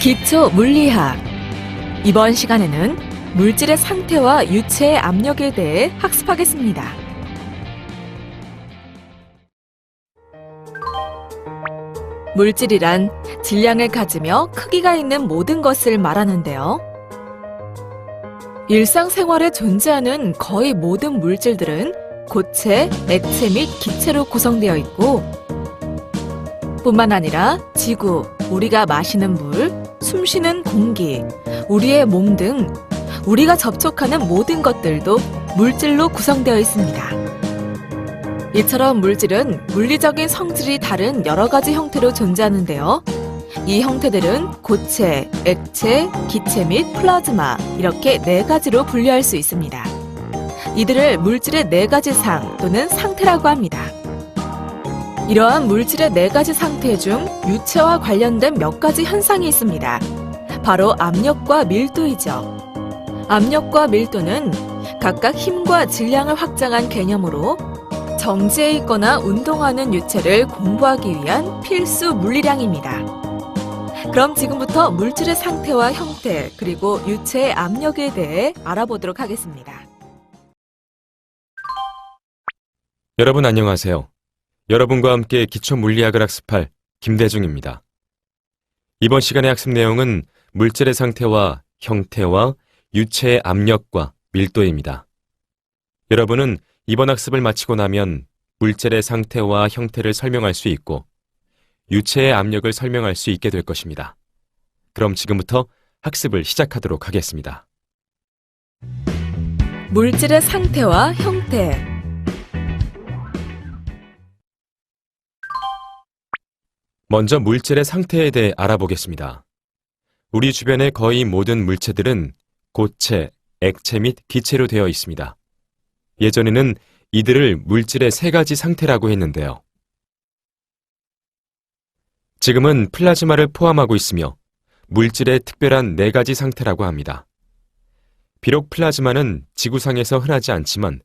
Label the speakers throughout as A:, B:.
A: 기초 물리학. 이번 시간에는 물질의 상태와 유체의 압력에 대해 학습하겠습니다. 물질이란 질량을 가지며 크기가 있는 모든 것을 말하는데요. 일상생활에 존재하는 거의 모든 물질들은 고체, 액체 및 기체로 구성되어 있고, 뿐만 아니라 지구, 우리가 마시는 물, 숨쉬는 공기, 우리의 몸 등 우리가 접촉하는 모든 것들도 물질로 구성되어 있습니다. 이처럼 물질은 물리적인 성질이 다른 여러 가지 형태로 존재하는데요. 이 형태들은 고체, 액체, 기체 및 플라즈마 이렇게 네 가지로 분류할 수 있습니다. 이들을 물질의 네 가지 상 또는 상태라고 합니다. 이러한 물질의 네 가지 상태 중 유체와 관련된 몇 가지 현상이 있습니다. 바로 압력과 밀도이죠. 압력과 밀도는 각각 힘과 질량을 확장한 개념으로 정지해 있거나 운동하는 유체를 공부하기 위한 필수 물리량입니다. 그럼 지금부터 물질의 상태와 형태, 그리고 유체의 압력에 대해 알아보도록 하겠습니다.
B: 여러분 안녕하세요. 여러분과 함께 기초 물리학을 학습할 김대중입니다. 이번 시간의 학습 내용은 물질의 상태와 형태와 유체의 압력과 밀도입니다. 여러분은 이번 학습을 마치고 나면 물질의 상태와 형태를 설명할 수 있고 유체의 압력을 설명할 수 있게 될 것입니다. 그럼 지금부터 학습을 시작하도록 하겠습니다.
A: 물질의 상태와 형태.
B: 먼저 물질의 상태에 대해 알아보겠습니다. 우리 주변의 거의 모든 물체들은 고체, 액체 및 기체로 되어 있습니다. 예전에는 이들을 물질의 세 가지 상태라고 했는데요. 지금은 플라즈마를 포함하고 있으며 물질의 특별한 네 가지 상태라고 합니다. 비록 플라즈마는 지구상에서 흔하지 않지만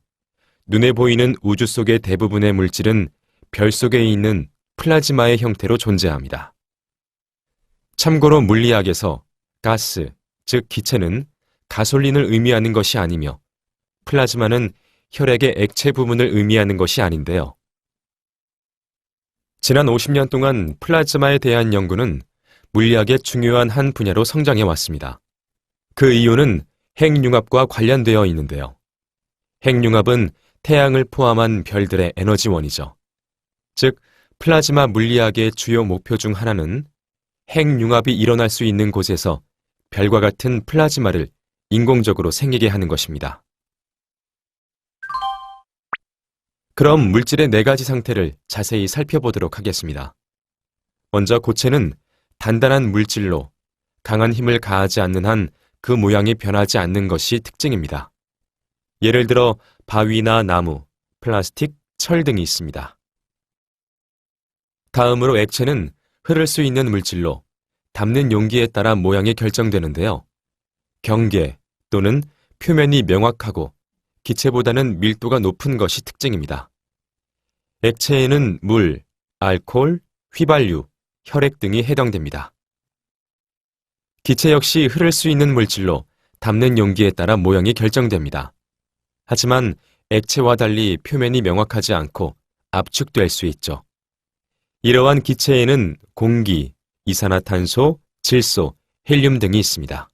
B: 눈에 보이는 우주 속의 대부분의 물질은 별 속에 있는 플라즈마의 형태로 존재합니다. 참고로 물리학에서 가스, 즉 기체는 가솔린을 의미하는 것이 아니며 플라즈마는 혈액의 액체 부분을 의미하는 것이 아닌데요. 지난 50년 동안 플라즈마에 대한 연구는 물리학의 중요한 한 분야로 성장해 왔습니다. 그 이유는 핵융합과 관련되어 있는데요. 핵융합은 태양을 포함한 별들의 에너지원이죠. 즉, 플라즈마 물리학의 주요 목표 중 하나는 핵융합이 일어날 수 있는 곳에서 별과 같은 플라즈마를 인공적으로 생기게 하는 것입니다. 그럼 물질의 네 가지 상태를 자세히 살펴보도록 하겠습니다. 먼저 고체는 단단한 물질로 강한 힘을 가하지 않는 한 그 모양이 변하지 않는 것이 특징입니다. 예를 들어 바위나 나무, 플라스틱, 철 등이 있습니다. 다음으로 액체는 흐를 수 있는 물질로 담는 용기에 따라 모양이 결정되는데요. 경계 또는 표면이 명확하고 기체보다는 밀도가 높은 것이 특징입니다. 액체에는 물, 알코올, 휘발유, 혈액 등이 해당됩니다. 기체 역시 흐를 수 있는 물질로 담는 용기에 따라 모양이 결정됩니다. 하지만 액체와 달리 표면이 명확하지 않고 압축될 수 있죠. 이러한 기체에는 공기, 이산화탄소, 질소, 헬륨 등이 있습니다.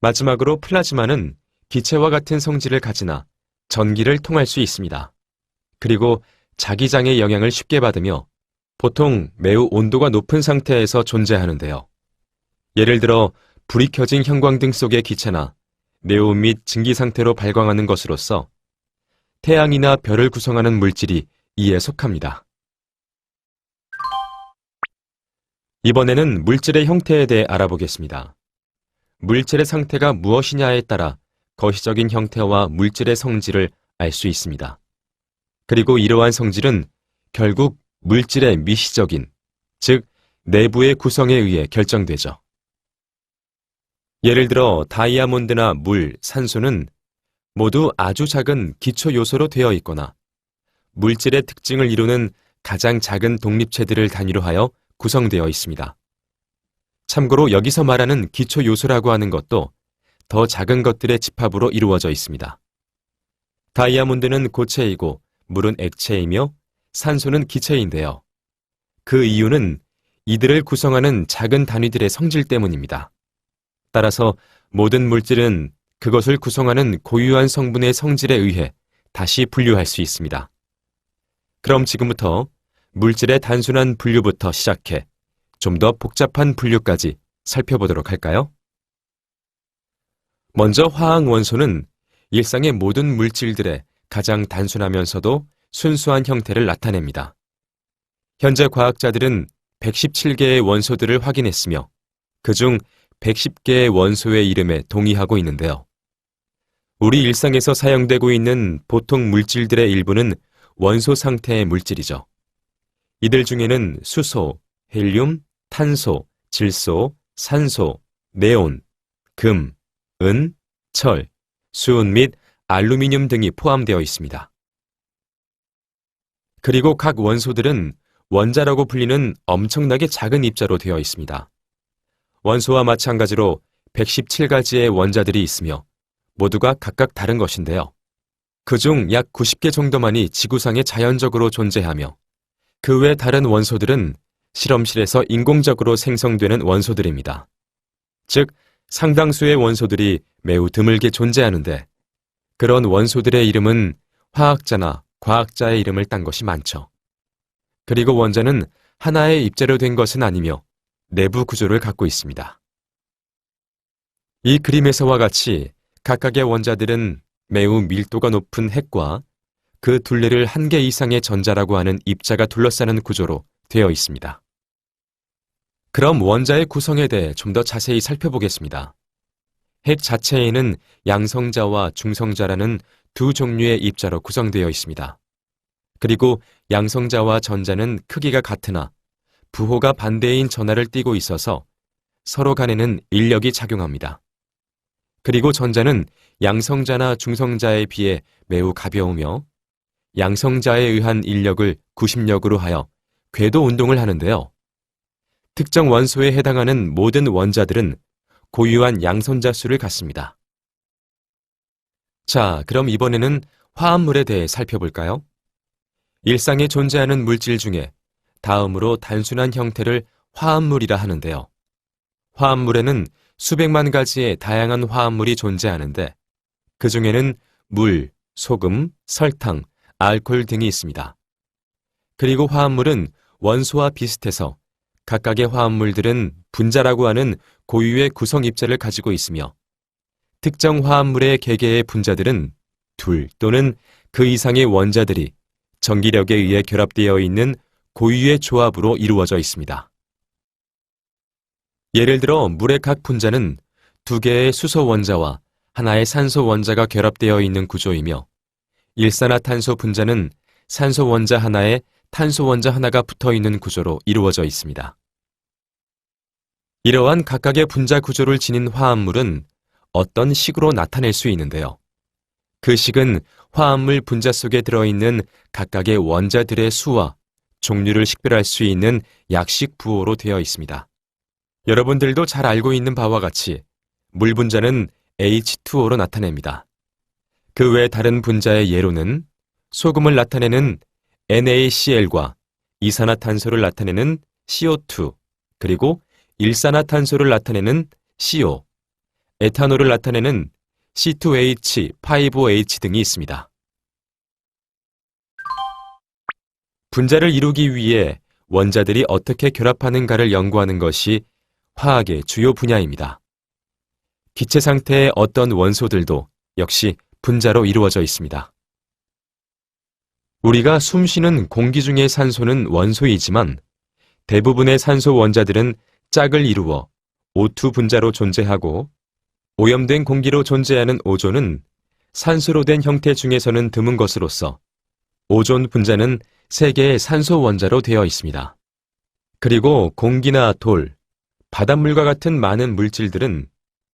B: 마지막으로 플라즈마는 기체와 같은 성질을 가지나 전기를 통할 수 있습니다. 그리고 자기장의 영향을 쉽게 받으며 보통 매우 온도가 높은 상태에서 존재하는데요. 예를 들어 불이 켜진 형광등 속의 기체나 네온 및 증기 상태로 발광하는 것으로서 태양이나 별을 구성하는 물질이 이에 속합니다. 이번에는 물질의 형태에 대해 알아보겠습니다. 물질의 상태가 무엇이냐에 따라 거시적인 형태와 물질의 성질을 알 수 있습니다. 그리고 이러한 성질은 결국 물질의 미시적인, 즉 내부의 구성에 의해 결정되죠. 예를 들어 다이아몬드나 물, 산소는 모두 아주 작은 기초 요소로 되어 있거나 물질의 특징을 이루는 가장 작은 독립체들을 단위로 하여 구성되어 있습니다. 참고로 여기서 말하는 기초 요소라고 하는 것도 더 작은 것들의 집합으로 이루어져 있습니다. 다이아몬드는 고체이고 물은 액체이며 산소는 기체인데요. 그 이유는 이들을 구성하는 작은 단위들의 성질 때문입니다. 따라서 모든 물질은 그것을 구성하는 고유한 성분의 성질에 의해 다시 분류할 수 있습니다. 그럼 지금부터 물질의 단순한 분류부터 시작해 좀 더 복잡한 분류까지 살펴보도록 할까요? 먼저 화학 원소는 일상의 모든 물질들의 가장 단순하면서도 순수한 형태를 나타냅니다. 현재 과학자들은 117개의 원소들을 확인했으며 그중 110개의 원소의 이름에 동의하고 있는데요. 우리 일상에서 사용되고 있는 보통 물질들의 일부는 원소 상태의 물질이죠. 이들 중에는 수소, 헬륨, 탄소, 질소, 산소, 네온, 금, 은, 철, 수은 및 알루미늄 등이 포함되어 있습니다. 그리고 각 원소들은 원자라고 불리는 엄청나게 작은 입자로 되어 있습니다. 원소와 마찬가지로 117가지의 원자들이 있으며 모두가 각각 다른 것인데요. 그중 약 90개 정도만이 지구상에 자연적으로 존재하며 그 외 다른 원소들은 실험실에서 인공적으로 생성되는 원소들입니다. 즉, 상당수의 원소들이 매우 드물게 존재하는데 그런 원소들의 이름은 화학자나 과학자의 이름을 딴 것이 많죠. 그리고 원자는 하나의 입자로 된 것은 아니며 내부 구조를 갖고 있습니다. 이 그림에서와 같이 각각의 원자들은 매우 밀도가 높은 핵과 그 둘레를 한 개 이상의 전자라고 하는 입자가 둘러싸는 구조로 되어 있습니다. 그럼 원자의 구성에 대해 좀 더 자세히 살펴보겠습니다. 핵 자체에는 양성자와 중성자라는 두 종류의 입자로 구성되어 있습니다. 그리고 양성자와 전자는 크기가 같으나 부호가 반대인 전하를 띠고 있어서 서로 간에는 인력이 작용합니다. 그리고 전자는 양성자나 중성자에 비해 매우 가벼우며 양성자에 의한 인력을 구심력으로 하여 궤도 운동을 하는데요. 특정 원소에 해당하는 모든 원자들은 고유한 양선자 수를 갖습니다. 자, 그럼 이번에는 화합물에 대해 살펴볼까요? 일상에 존재하는 물질 중에 다음으로 단순한 형태를 화합물이라 하는데요. 화합물에는 수백만 가지의 다양한 화합물이 존재하는데 그 중에는 물, 소금, 설탕, 알코올 등이 있습니다. 그리고 화합물은 원소와 비슷해서 각각의 화합물들은 분자라고 하는 고유의 구성 입자를 가지고 있으며 특정 화합물의 개개의 분자들은 둘 또는 그 이상의 원자들이 전기력에 의해 결합되어 있는 고유의 조합으로 이루어져 있습니다. 예를 들어 물의 각 분자는 두 개의 수소 원자와 하나의 산소 원자가 결합되어 있는 구조이며 일산화탄소 분자는 산소 원자 하나에 탄소 원자 하나가 붙어 있는 구조로 이루어져 있습니다. 이러한 각각의 분자 구조를 지닌 화합물은 어떤 식으로 나타낼 수 있는데요. 그 식은 화합물 분자 속에 들어있는 각각의 원자들의 수와 종류를 식별할 수 있는 약식 부호로 되어 있습니다. 여러분들도 잘 알고 있는 바와 같이 물 분자는 H2O로 나타냅니다. 그 외 다른 분자의 예로는 소금을 나타내는 NaCl과 이산화탄소를 나타내는 CO2, 그리고 일산화탄소를 나타내는 CO, 에탄올을 나타내는 C2H5OH 등이 있습니다. 분자를 이루기 위해 원자들이 어떻게 결합하는가를 연구하는 것이 화학의 주요 분야입니다. 기체 상태의 어떤 원소들도 역시 분자로 이루어져 있습니다. 우리가 숨쉬는 공기 중의 산소는 원소이지만 대부분의 산소 원자들은 짝을 이루어 O2 분자로 존재하고 오염된 공기로 존재하는 오존은 산소로 된 형태 중에서는 드문 것으로서 오존 분자는 3개의 산소 원자로 되어 있습니다. 그리고 공기나 돌, 바닷물과 같은 많은 물질들은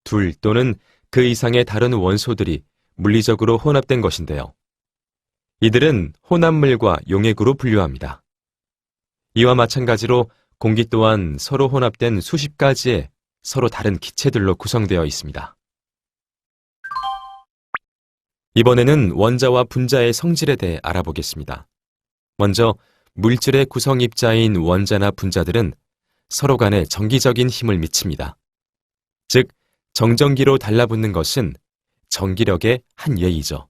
B: 둘 또는 그 이상의 다른 원소들이 물리적으로 혼합된 것인데요. 이들은 혼합물과 용액으로 분류합니다. 이와 마찬가지로 공기 또한 서로 혼합된 수십 가지의 서로 다른 기체들로 구성되어 있습니다. 이번에는 원자와 분자의 성질에 대해 알아보겠습니다. 먼저 물질의 구성 입자인 원자나 분자들은 서로 간에 정기적인 힘을 미칩니다. 즉, 정전기로 달라붙는 것은 전기력의 한 예이죠.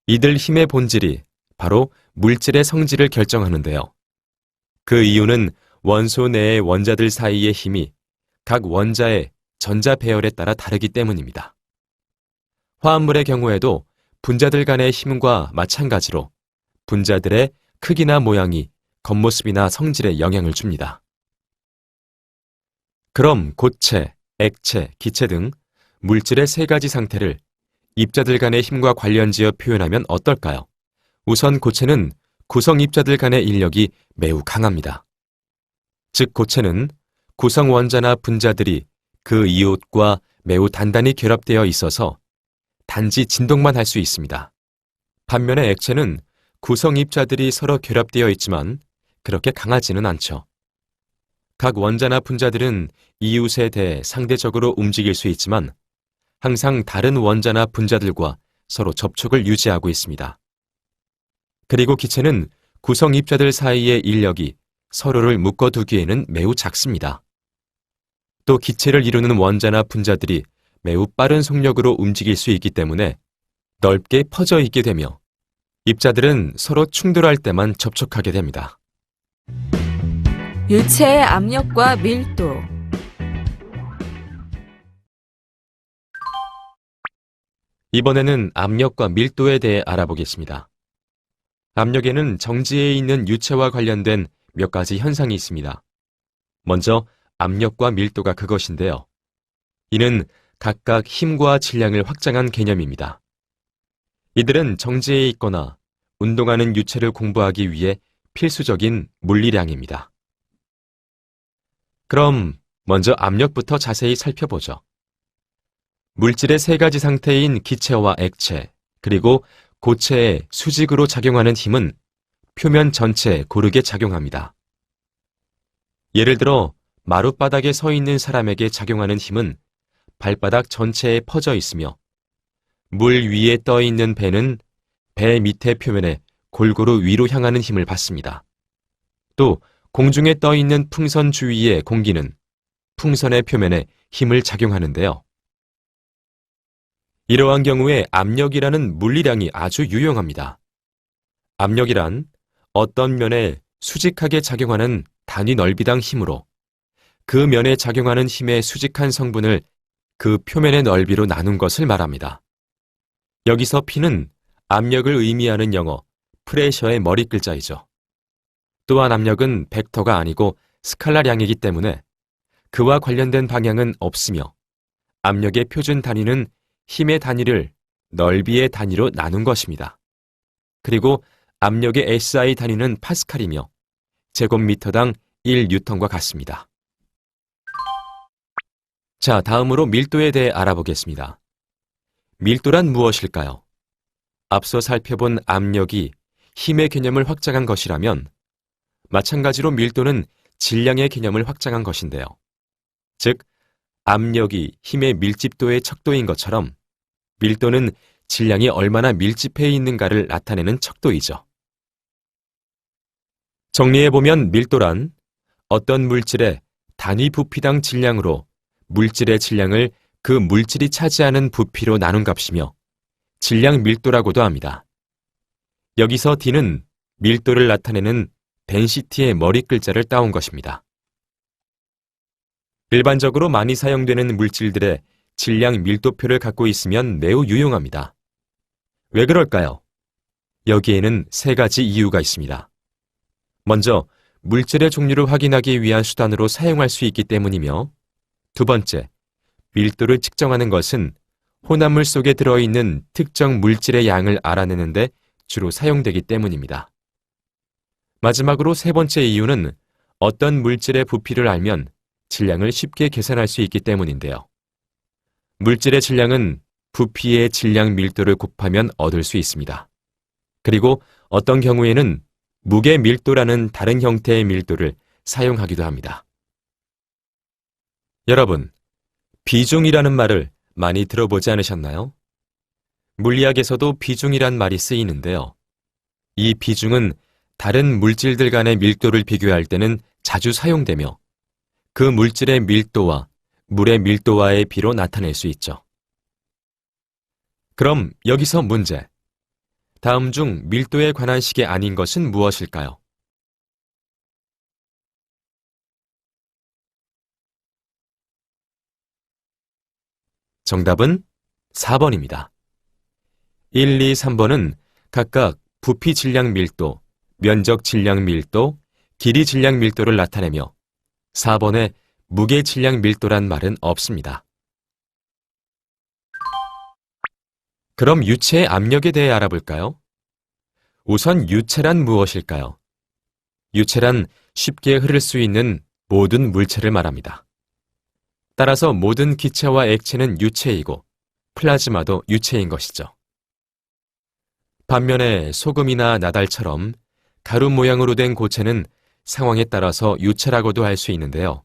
B: 이들 힘의 본질이 바로 물질의 성질을 결정하는데요. 그 이유는 원소 내의 원자들 사이의 힘이 각 원자의 전자 배열에 따라 다르기 때문입니다. 화합물의 경우에도 분자들 간의 힘과 마찬가지로 분자들의 크기나 모양이 겉모습이나 성질에 영향을 줍니다. 그럼 고체, 액체, 기체 등 물질의 세 가지 상태를 입자들 간의 힘과 관련지어 표현하면 어떨까요? 우선 고체는 구성 입자들 간의 인력이 매우 강합니다. 즉 고체는 구성 원자나 분자들이 그 이웃과 매우 단단히 결합되어 있어서 단지 진동만 할 수 있습니다. 반면에 액체는 구성 입자들이 서로 결합되어 있지만 그렇게 강하지는 않죠. 각 원자나 분자들은 이웃에 대해 상대적으로 움직일 수 있지만 항상 다른 원자나 분자들과 서로 접촉을 유지하고 있습니다. 그리고 기체는 구성 입자들 사이의 인력이 서로를 묶어두기에는 매우 작습니다. 또 기체를 이루는 원자나 분자들이 매우 빠른 속력으로 움직일 수 있기 때문에 넓게 퍼져 있게 되며 입자들은 서로 충돌할 때만 접촉하게 됩니다.
A: 유체의 압력과 밀도.
B: 이번에는 압력과 밀도에 대해 알아보겠습니다. 압력에는 정지에 있는 유체와 관련된 몇 가지 현상이 있습니다. 먼저 압력과 밀도가 그것인데요. 이는 각각 힘과 질량을 확장한 개념입니다. 이들은 정지에 있거나 운동하는 유체를 공부하기 위해 필수적인 물리량입니다. 그럼 먼저 압력부터 자세히 살펴보죠. 물질의 세 가지 상태인 기체와 액체, 그리고 고체에 수직으로 작용하는 힘은 표면 전체에 고르게 작용합니다. 예를 들어 마룻바닥에 서 있는 사람에게 작용하는 힘은 발바닥 전체에 퍼져 있으며 물 위에 떠 있는 배는 배 밑에 표면에 골고루 위로 향하는 힘을 받습니다. 또 공중에 떠 있는 풍선 주위의 공기는 풍선의 표면에 힘을 작용하는데요. 이러한 경우에 압력이라는 물리량이 아주 유용합니다. 압력이란 어떤 면에 수직하게 작용하는 단위 넓이당 힘으로 그 면에 작용하는 힘의 수직한 성분을 그 표면의 넓이로 나눈 것을 말합니다. 여기서 P는 압력을 의미하는 영어 프레셔의 머리 글자이죠. 또한 압력은 벡터가 아니고 스칼라량이기 때문에 그와 관련된 방향은 없으며 압력의 표준 단위는 힘의 단위를 넓이의 단위로 나눈 것입니다. 그리고 압력의 SI 단위는 파스칼이며 제곱미터당 1뉴턴과 같습니다. 자, 다음으로 밀도에 대해 알아보겠습니다. 밀도란 무엇일까요? 앞서 살펴본 압력이 힘의 개념을 확장한 것이라면 마찬가지로 밀도는 질량의 개념을 확장한 것인데요. 즉, 압력이 힘의 밀집도의 척도인 것처럼 밀도는 질량이 얼마나 밀집해 있는가를 나타내는 척도이죠. 정리해보면 밀도란 어떤 물질의 단위 부피당 질량으로 물질의 질량을 그 물질이 차지하는 부피로 나눈 값이며 질량 밀도라고도 합니다. 여기서 D는 밀도를 나타내는 덴시티의 머리 글자를 따온 것입니다. 일반적으로 많이 사용되는 물질들의 질량 밀도표를 갖고 있으면 매우 유용합니다. 왜 그럴까요? 여기에는 세 가지 이유가 있습니다. 먼저, 물질의 종류를 확인하기 위한 수단으로 사용할 수 있기 때문이며, 두 번째, 밀도를 측정하는 것은 혼합물 속에 들어있는 특정 물질의 양을 알아내는데 주로 사용되기 때문입니다. 마지막으로 세 번째 이유는 어떤 물질의 부피를 알면 질량을 쉽게 계산할 수 있기 때문인데요. 물질의 질량은 부피의 질량 밀도를 곱하면 얻을 수 있습니다. 그리고 어떤 경우에는 무게 밀도라는 다른 형태의 밀도를 사용하기도 합니다. 여러분, 비중이라는 말을 많이 들어보지 않으셨나요? 물리학에서도 비중이란 말이 쓰이는데요. 이 비중은 다른 물질들 간의 밀도를 비교할 때는 자주 사용되며 그 물질의 밀도와 물의 밀도와의 비로 나타낼 수 있죠. 그럼 여기서 문제. 다음 중 밀도에 관한 식이 아닌 것은 무엇일까요? 정답은 4번입니다. 1, 2, 3번은 각각 부피 질량 밀도, 면적 질량 밀도, 길이 질량 밀도를 나타내며 4번에 무게 질량 밀도란 말은 없습니다. 그럼 유체의 압력에 대해 알아볼까요? 우선 유체란 무엇일까요? 유체란 쉽게 흐를 수 있는 모든 물체를 말합니다. 따라서 모든 기체와 액체는 유체이고 플라즈마도 유체인 것이죠. 반면에 소금이나 나달처럼 가루 모양으로 된 고체는 상황에 따라서 유체라고도 할 수 있는데요.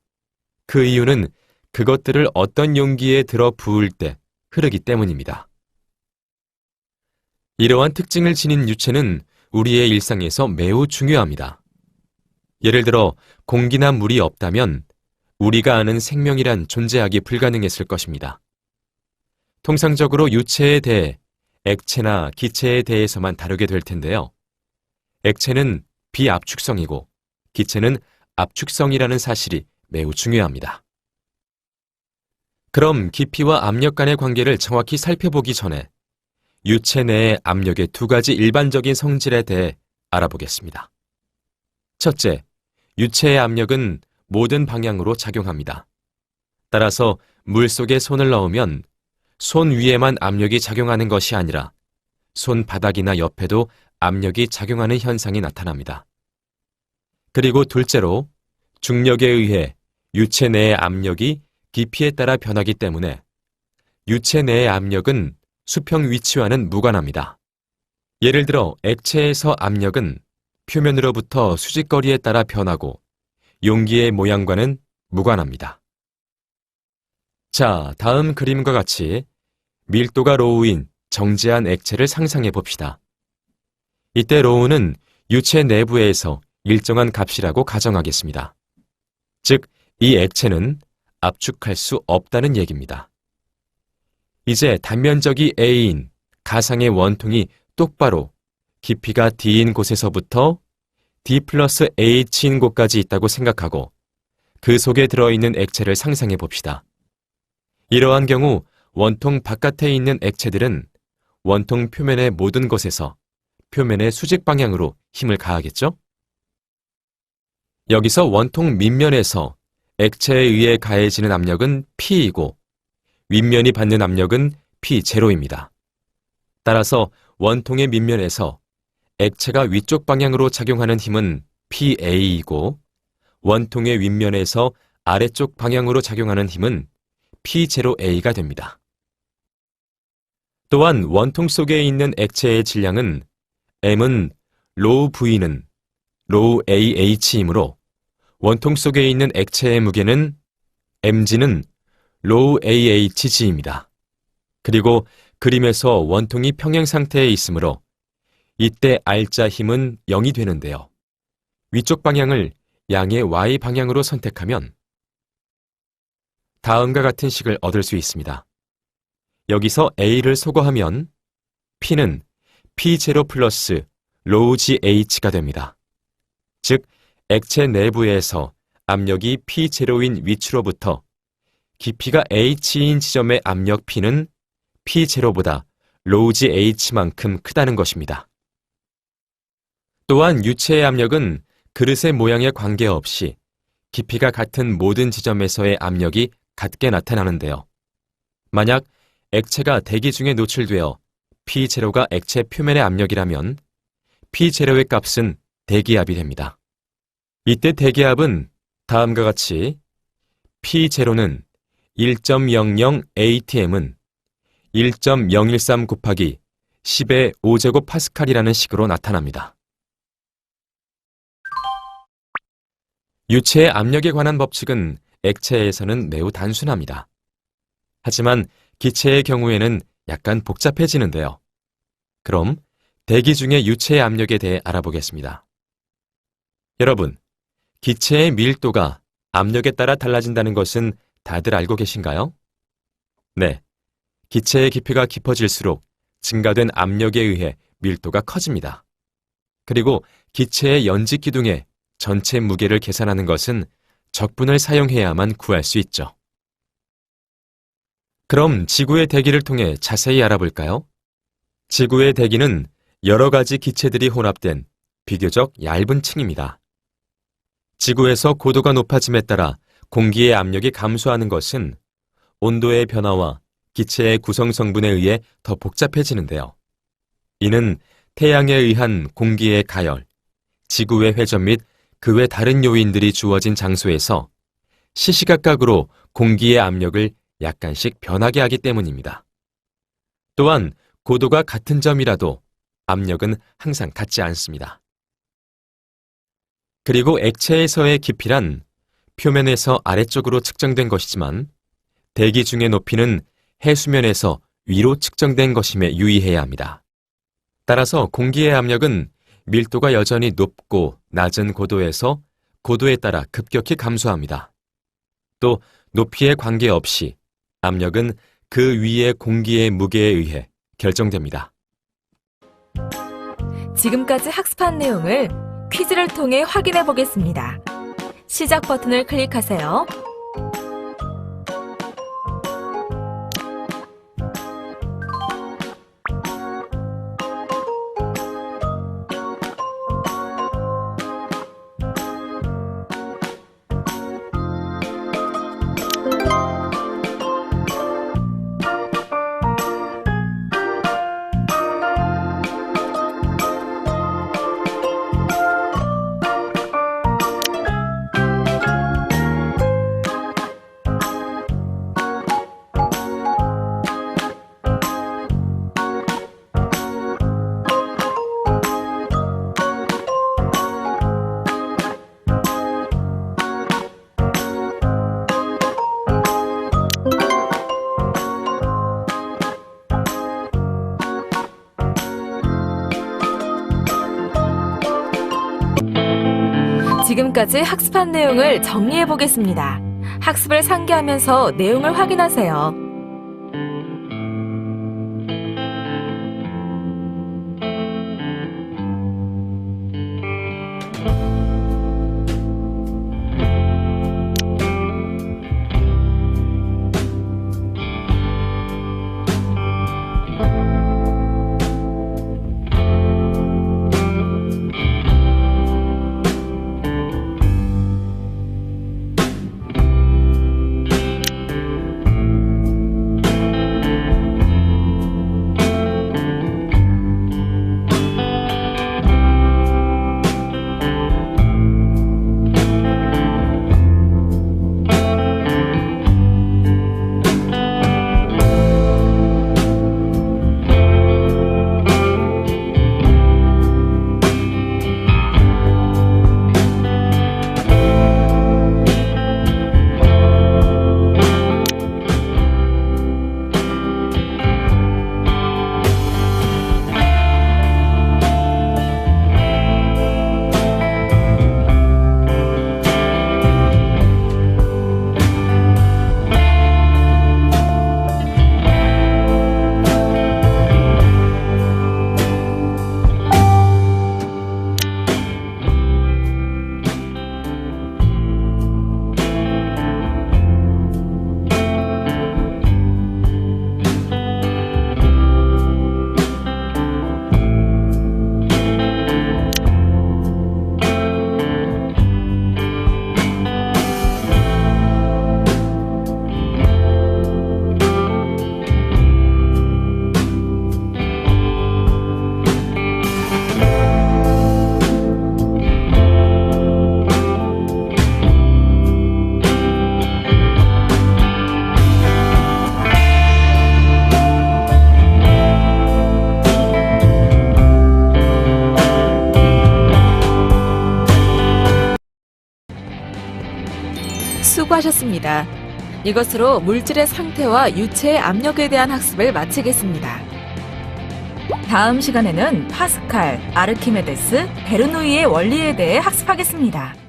B: 그 이유는 그것들을 어떤 용기에 들어 부을 때 흐르기 때문입니다. 이러한 특징을 지닌 유체는 우리의 일상에서 매우 중요합니다. 예를 들어 공기나 물이 없다면 우리가 아는 생명이란 존재하기 불가능했을 것입니다. 통상적으로 유체에 대해 액체나 기체에 대해서만 다루게 될 텐데요. 액체는 비압축성이고 기체는 압축성이라는 사실이 매우 중요합니다. 그럼 깊이와 압력 간의 관계를 정확히 살펴보기 전에 유체 내의 압력의 두 가지 일반적인 성질에 대해 알아보겠습니다. 첫째, 유체의 압력은 모든 방향으로 작용합니다. 따라서 물속에 손을 넣으면 손 위에만 압력이 작용하는 것이 아니라 손 바닥이나 옆에도 압력이 작용하는 현상이 나타납니다. 그리고 둘째로 중력에 의해 유체 내의 압력이 깊이에 따라 변하기 때문에 유체 내의 압력은 수평 위치와는 무관합니다. 예를 들어 액체에서 압력은 표면으로부터 수직거리에 따라 변하고 용기의 모양과는 무관합니다. 자, 다음 그림과 같이 밀도가 로우인 정지한 액체를 상상해 봅시다. 이때 로우는 유체 내부에서 일정한 값이라고 가정하겠습니다. 즉, 이 액체는 압축할 수 없다는 얘기입니다. 이제 단면적이 A인 가상의 원통이 똑바로 깊이가 D인 곳에서부터 D 플러스 H인 곳까지 있다고 생각하고 그 속에 들어있는 액체를 상상해 봅시다. 이러한 경우 원통 바깥에 있는 액체들은 원통 표면의 모든 것에서 표면의 수직 방향으로 힘을 가하겠죠? 여기서 원통 밑면에서 액체에 의해 가해지는 압력은 P이고 윗면이 받는 압력은 P0입니다. 따라서 원통의 밑면에서 액체가 위쪽 방향으로 작용하는 힘은 PA이고 원통의 윗면에서 아래쪽 방향으로 작용하는 힘은 P0A가 됩니다. 또한 원통 속에 있는 액체의 질량은 M은 로우 V는 로우 AH이므로 원통 속에 있는 액체의 무게는 mg는 로우 AHg입니다. 그리고 그림에서 원통이 평행 상태에 있으므로 이때 R자 힘은 0이 되는데요. 위쪽 방향을 양의 Y 방향으로 선택하면 다음과 같은 식을 얻을 수 있습니다. 여기서 A를 소거하면 P는 P0 플러스 로우 GH가 됩니다. 즉, 액체 내부에서 압력이 P0인 위치로부터 깊이가 H인 지점의 압력 P는 P0보다 로우 GH만큼 크다는 것입니다. 또한 유체의 압력은 그릇의 모양에 관계없이 깊이가 같은 모든 지점에서의 압력이 같게 나타나는데요. 만약 액체가 대기 중에 노출되어 P0가 액체 표면의 압력이라면 P0의 값은 대기압이 됩니다. 이때 대기압은 다음과 같이 P0는 1.00 atm은 1.013 곱하기 10의 5제곱 파스칼이라는 식으로 나타납니다. 유체의 압력에 관한 법칙은 액체에서는 매우 단순합니다. 하지만 기체의 경우에는 약간 복잡해지는데요. 그럼 대기 중의 유체의 압력에 대해 알아보겠습니다. 여러분, 기체의 밀도가 압력에 따라 달라진다는 것은 다들 알고 계신가요? 네, 기체의 깊이가 깊어질수록 증가된 압력에 의해 밀도가 커집니다. 그리고 기체의 연지 기둥의 전체 무게를 계산하는 것은 적분을 사용해야만 구할 수 있죠. 그럼 지구의 대기를 통해 자세히 알아볼까요? 지구의 대기는 여러 가지 기체들이 혼합된 비교적 얇은 층입니다. 지구에서 고도가 높아짐에 따라 공기의 압력이 감소하는 것은 온도의 변화와 기체의 구성 성분에 의해 더 복잡해지는데요. 이는 태양에 의한 공기의 가열, 지구의 회전 및 그 외 다른 요인들이 주어진 장소에서 시시각각으로 공기의 압력을 약간씩 변하게 하기 때문입니다. 또한 고도가 같은 점이라도 압력은 항상 같지 않습니다. 그리고 액체에서의 깊이란 표면에서 아래쪽으로 측정된 것이지만 대기 중의 높이는 해수면에서 위로 측정된 것임에 유의해야 합니다. 따라서 공기의 압력은 밀도가 여전히 높고 낮은 고도에서 고도에 따라 급격히 감소합니다. 또 높이에 관계없이 압력은 그 위의 공기의 무게에 의해 결정됩니다.
A: 지금까지 학습한 내용을 퀴즈를 통해 확인해 보겠습니다. 시작 버튼을 클릭하세요. 지금까지 학습한 내용을 정리해 보겠습니다. 학습을 상기하면서 내용을 확인하세요. 수고하셨습니다. 이것으로 물질의 상태와 유체의 압력에 대한 학습을 마치겠습니다.
C: 다음 시간에는 파스칼, 아르키메데스, 베르누이의 원리에 대해 학습하겠습니다.